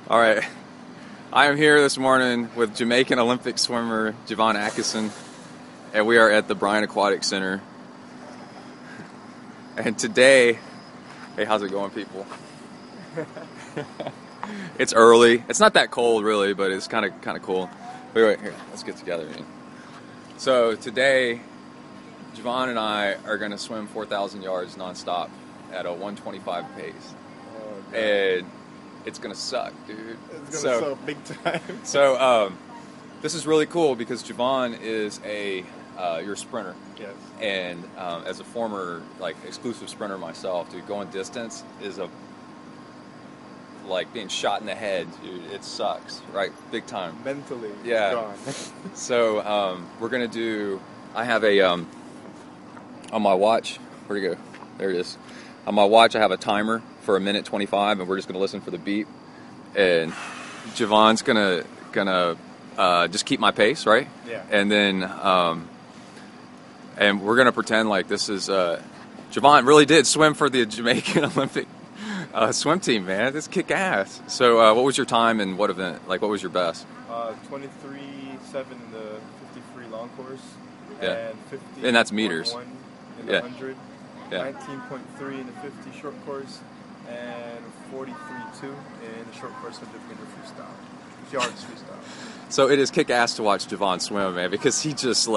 All right. I am here this morning with Jamaican Olympic swimmer Jevon Atkinson, and we are at the Bryan Aquatic Center. And today, hey, how's it going, people? It's early. It's not that cold, really, but it's kind of cool. Wait, here, let's get together, man. So today, Jevon and I are going to swim 4,000 yards nonstop at a 125 pace. Oh, and it's going to suck, dude. It's going to suck big time. So this is really cool because Jevon is you're a sprinter. Yes. And as a former exclusive sprinter myself, dude, going distance is like being shot in the head, dude. It sucks, right? Big time. Mentally, yeah. Gone. So we're gonna do. I have a on my watch. Where'd it go? There it is. On my watch, I have a timer for 1:25, and we're just gonna listen for the beep. And Jevon's gonna just keep my pace, right? Yeah. And then and we're gonna pretend like this is Jevon really did swim for the Jamaican Olympic swim team, man. This kick ass. So what was your time and what event? Like, what was your best? 23.7 in the 50 free long course. Yeah. And 50. And that's meters. In the 100. Yeah. 19.3 in the 50 short course, and 43.2 in the short course of the beginner freestyle. Yards freestyle. So it is kick ass to watch Jevon swim, man, because he just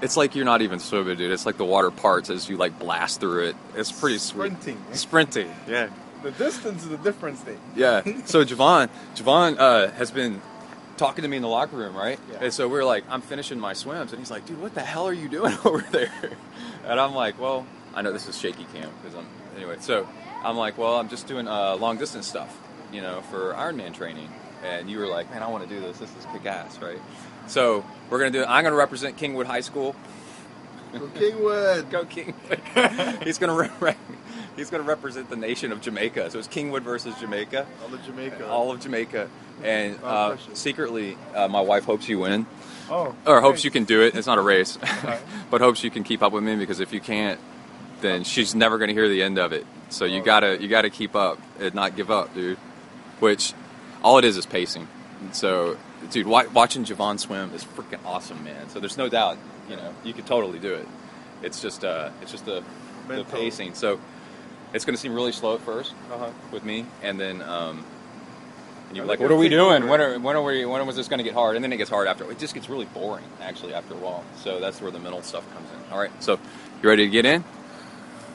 it's like you're not even swimming, dude. It's like the water parts as you blast through it. It's pretty sweet. Sprinting. Yeah. The distance is a different thing. Yeah. So Jevon has been talking to me in the locker room, right? Yeah. And so we're like, I'm finishing my swims, and he's like, dude, what the hell are you doing over there? And I'm like, well, I know this is shaky cam anyway. So I'm like, well, I'm just doing long distance stuff, for Ironman training. And you were like, man, I want to do this. This is kick ass, right? So I'm gonna represent Kingwood High School. Go Kingwood. Go Kingwood. He's gonna represent the nation of Jamaica. So it's Kingwood versus Jamaica. All of Jamaica. And secretly, my wife hopes you win. Oh. Or hopes you can do it. It's not a race, Right. but hopes you can keep up with me, because if you can't, then she's never gonna hear the end of it. So you gotta keep up and not give up, dude. Which all it is pacing. And so, dude, watching Jevon swim is freaking awesome, man. So there's no doubt, you could totally do it. It's just the pacing. So it's going to seem really slow at first with me, and then and you're like, what are we doing? When was this going to get hard? And then it gets hard after. It just gets really boring, actually, after a while. So that's where the mental stuff comes in. All right, so you ready to get in?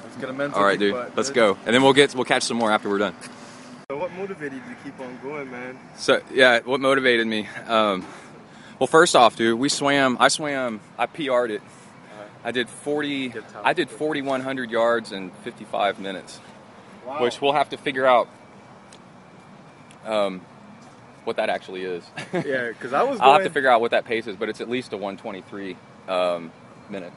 Let's get a mental. All right, dude, let's go. And then we'll catch some more after we're done. So what motivated you to keep on going, man? So, yeah, what motivated me? Well, first off, dude, I PR'd it. I did 4,100 yards in 55 minutes, wow. Which we'll have to figure out what that actually is. Yeah, because I'll have to figure out what that pace is, but it's at least a 123 minute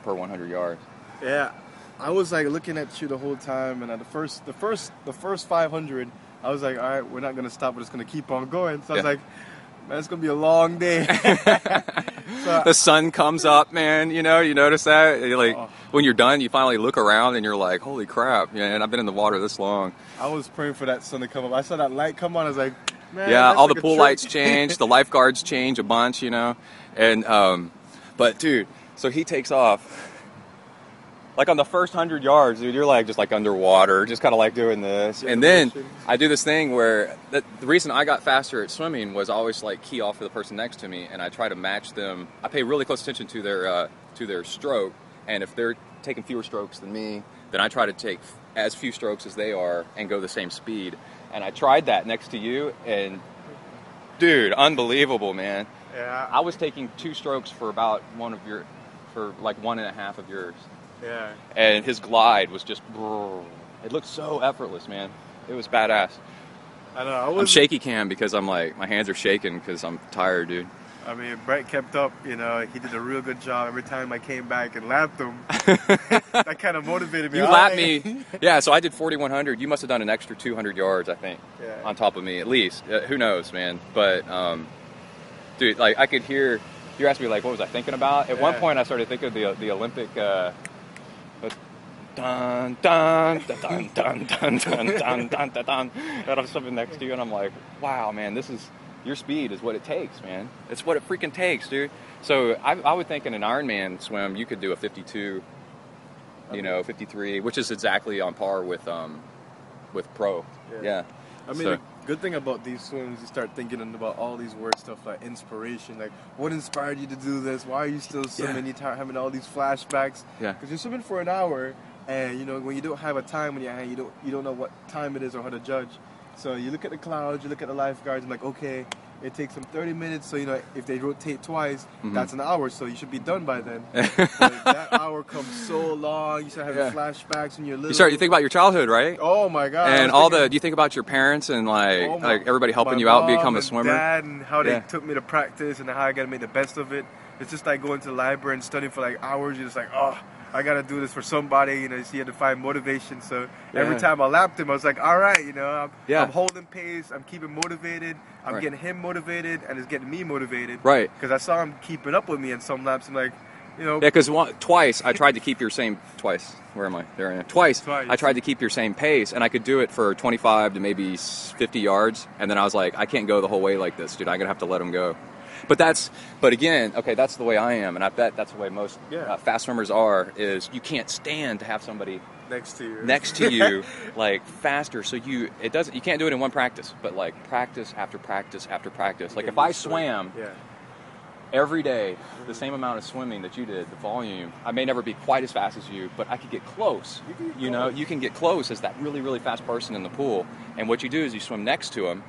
per 100 yards. Yeah. I was looking at you the whole time, and at the first 500, I was like, all right, we're not gonna stop, we're just gonna keep on going. So I was like, man, it's gonna be a long day. So, the sun comes up, man. You notice that when you're done, you finally look around and you're like, holy crap, man! I've been in the water this long. I was praying for that sun to come up. I saw that light come on. I was like, man. Yeah, all the pool lights change, the lifeguards change a bunch, and but dude, so he takes off. On the first 100 yards, dude, you're just underwater, just kind of doing this. And then I do this thing where the reason I got faster at swimming was I always key off for the person next to me, and I try to match them. I pay really close attention to their stroke, and if they're taking fewer strokes than me, then I try to take as few strokes as they are and go the same speed. And I tried that next to you, and dude, unbelievable, man. Yeah. I was taking 2 strokes for about 1.5 of yours. Yeah. And his glide was just, it looked so effortless, man. It was badass. I know. I'm shaky cam because I'm my hands are shaking because I'm tired, dude. I mean, Brett kept up, he did a real good job every time I came back and lapped him. That kind of motivated me. You lapped me. Yeah, so I did 4,100. You must have done an extra 200 yards, I think, on top of me, at least. Who knows, man? But, dude, I could hear, you asked me, what was I thinking about? At one point, I started thinking of the Olympic, dun dun dun dun dun dun dun dun dun dun dun, and I'm swimming next to you, and I'm like, wow, man, this is your speed is what it takes, man. It's what it freaking takes, dude. So I would think in an Ironman swim you could do a 52, 53, which is exactly on par with pro. Yeah. I mean, the good thing about these swims, you start thinking about all these weird stuff like inspiration. Like, what inspired you to do this? Why are you still swimming? You're having all these flashbacks. Yeah. Because you're swimming for an hour, and when you don't have a time in your hand, you don't know what time it is or how to judge. So you look at the clouds, you look at the lifeguards, and like, okay, it takes them 30 minutes. So if they rotate twice, that's an hour. So you should be done by then. But that hour comes so long. You start having flashbacks when you're little. You think about your childhood, right? Oh my God! And do you think about your parents and like everybody helping you out become a swimmer? Dad and how they took me to practice and how I got to make the best of it. It's just like going to the library and studying for like hours. You're just like, oh, I got to do this for somebody. You have to find motivation. So every time I lapped him, I was like, all right, I'm holding pace. I'm keeping motivated. I'm getting him motivated, and it's getting me motivated. Right. Because I saw him keeping up with me in some laps. I'm like, Yeah, because twice I tried to keep your same Where am I? There I am. Twice I tried to keep your same pace, and I could do it for 25 to maybe 50 yards, and then I was like, I can't go the whole way like this, dude. I'm gonna have to let him go. But again, okay, that's the way I am, and I bet that's the way most fast swimmers are. Is you can't stand to have somebody next to you, like faster. So you can't do it in one practice, but like practice after practice after practice. Like if I swam every day the same amount of swimming that you did, the volume, I may never be quite as fast as you, but I could get close. You can get close as that really, really fast person in the pool. And what you do is you swim next to them,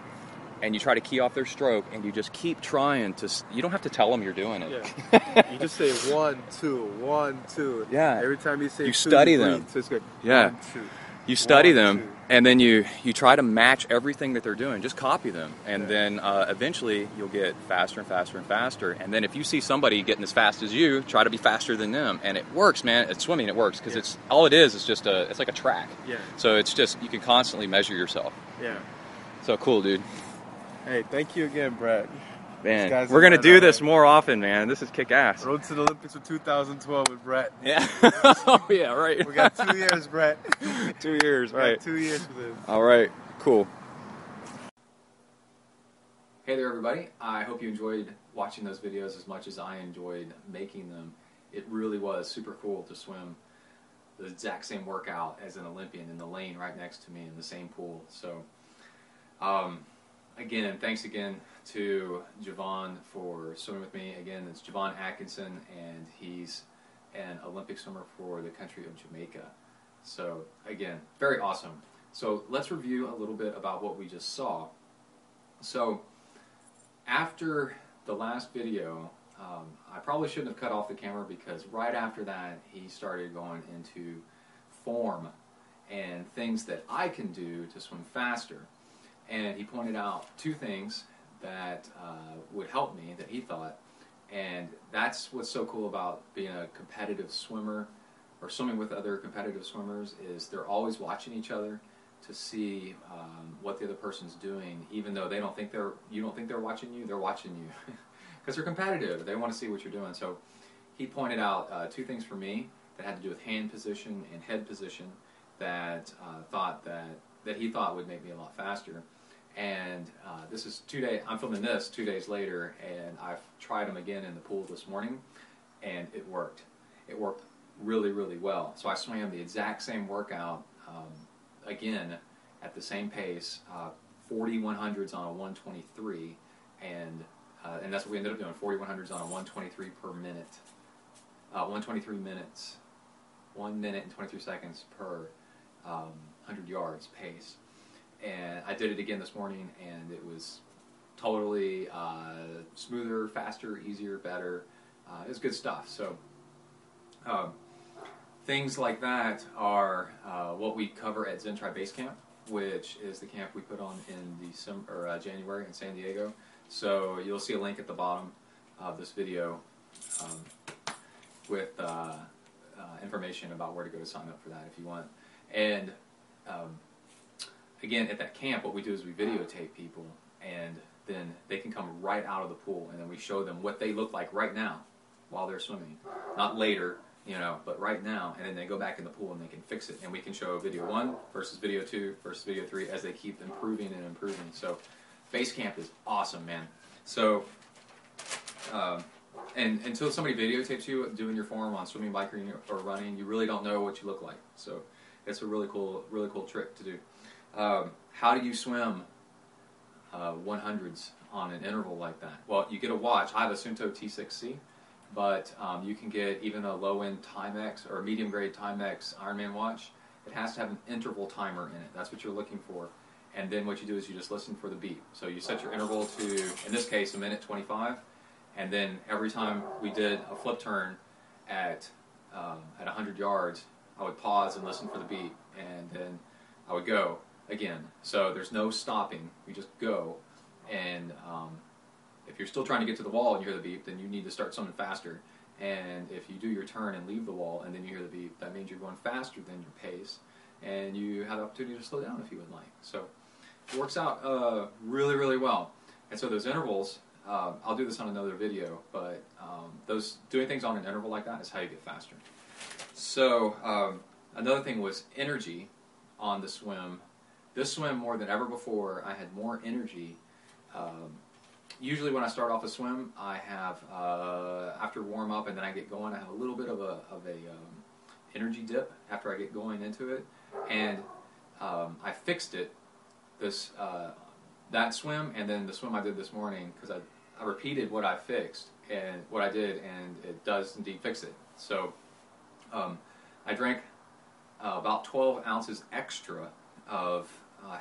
and you try to key off their stroke, and you just keep trying to. You don't have to tell them you're doing it. Yeah. You just say 1, 2, 1, 2. Yeah. Every time you say you 2, study you them. breathe. So it's good. Yeah. 1, 2. You study 1, them, 2. and then you try to match everything that they're doing. Just copy them, and then eventually you'll get faster and faster and faster. And then if you see somebody getting as fast as you, try to be faster than them. And it works, man. At swimming, it works because it's all it is just it's like a track. Yeah. So it's just you can constantly measure yourself. Yeah. So cool, dude. Hey, thank you again, Brett. Man, we're gonna do this more often, man. This is kick ass. Road to the Olympics of 2012 with Brett. Yeah. Oh yeah, right. We got 2 years, Brett. 2 years, right? 2 years with him. All right, cool. Hey there, everybody. I hope you enjoyed watching those videos as much as I enjoyed making them. It really was super cool to swim the exact same workout as an Olympian in the lane right next to me in the same pool. So, again, thanks again to Jevon for swimming with me. Again, it's Jevon Atkinson, and he's an Olympic swimmer for the country of Jamaica. So, again, very awesome. So, let's review a little bit about what we just saw. So, after the last video, I probably shouldn't have cut off the camera because right after that, he started going into form and things that I can do to swim faster. And he pointed out 2 things that would help me that he thought, and that's what's so cool about being a competitive swimmer or swimming with other competitive swimmers is they're always watching each other to see what the other person's doing, even though you don't think they're watching you, they're watching you because they're competitive. They want to see what you're doing. So he pointed out 2 things for me that had to do with hand position and head position that he thought would make me a lot faster. And this is 2 days. I'm filming this 2 days later, and I've tried them again in the pool this morning, and it worked. It worked really, really well. So I swam the exact same workout again at the same pace, 4100s on a 123, and that's what we ended up doing. 4100s on a 123 per minute, 123 minutes, 1 minute and 23 seconds per 100 yards pace. And I did it again this morning, and it was totally smoother, faster, easier, better. It was good stuff. So things like that are what we cover at Zen Tri Base Camp, which is the camp we put on in January in San Diego. So you'll see a link at the bottom of this video with information about where to go to sign up for that if you want. And again, at that camp, what we do is we videotape people, and then they can come right out of the pool, and then we show them what they look like right now while they're swimming. Not later, But right now, and then they go back in the pool and they can fix it, and we can show video 1 versus video 2 versus video 3 as they keep improving and improving. So base camp is awesome, man. So and until somebody videotapes you doing your form on swimming, biking, or running, you really don't know what you look like. So it's a really cool trick to do. How do you swim 100s on an interval like that? Well, you get a watch. I have a Sunto T6C, but you can get even a low-end Timex or a medium-grade Timex Ironman watch. It has to have an interval timer in it. That's what you're looking for. And then what you do is you just listen for the beep. So you set your interval to, in this case, 1:25. And then every time we did a flip turn at 100 yards, I would pause and listen for the beep, and then I would go again. So there's no stopping. We just go. And if you're still trying to get to the wall and you hear the beep, then you need to start swimming faster. And if you do your turn and leave the wall and then you hear the beep, that means you're going faster than your pace, and you have the opportunity to slow down if you would like. So it works out really, really well. And so those intervals, I'll do this on another video, but those doing things on an interval like that is how you get faster. So another thing was energy on the swim. This swim, more than ever before, I had more energy. Usually when I start off a swim, I have, after warm up and then I get going, I have a little bit of a energy dip after I get going into it. And I fixed it, that swim, and then the swim I did this morning, because I repeated what I fixed and what I did, and it does indeed fix it. So I drank about 12 ounces extra of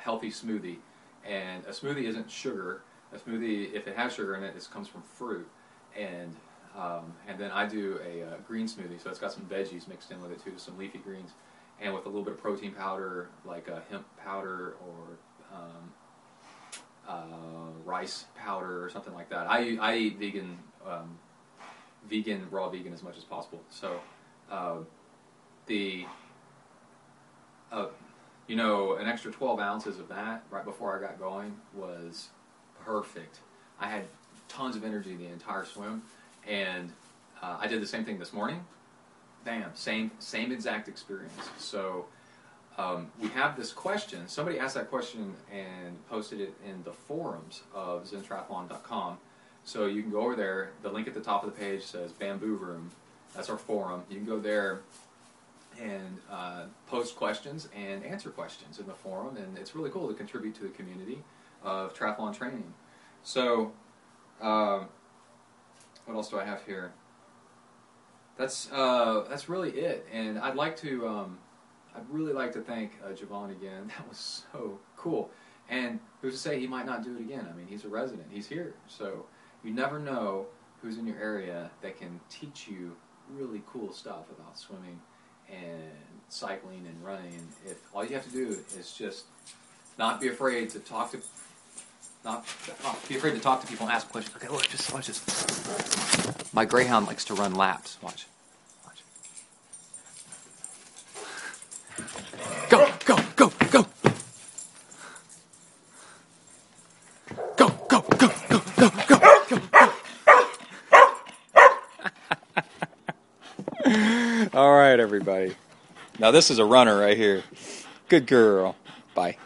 healthy smoothie, and a smoothie isn't sugar. A smoothie, if it has sugar in it, it comes from fruit, and then I do a green smoothie, so it's got some veggies mixed in with it too, some leafy greens, and with a little bit of protein powder, like a hemp powder or rice powder or something like that. I eat vegan, raw vegan as much as possible. So an extra 12 ounces of that right before I got going was perfect. I had tons of energy the entire swim, and I did the same thing this morning. Bam, same exact experience. So we have this question. Somebody asked that question and posted it in the forums of zentriathlon.com. So you can go over there. The link at the top of the page says Bamboo Room. That's our forum. You can go there and post questions and answer questions in the forum, and it's really cool to contribute to the community of triathlon training. So what else do I have here? That's really it, and I'd really like to thank Jevon again. That was so cool. And who's to say he might not do it again? I mean, he's a resident. He's here. So you never know who's in your area that can teach you really cool stuff about swimming and cycling and running. If all you have to do is just not be afraid to talk to people and ask questions. Okay, look, just watch this. My greyhound likes to run laps. Watch. Go, go, go, go. Go, go, go, go, go, go, go, go. All right, everybody. Now this is a runner right here. Good girl. Bye.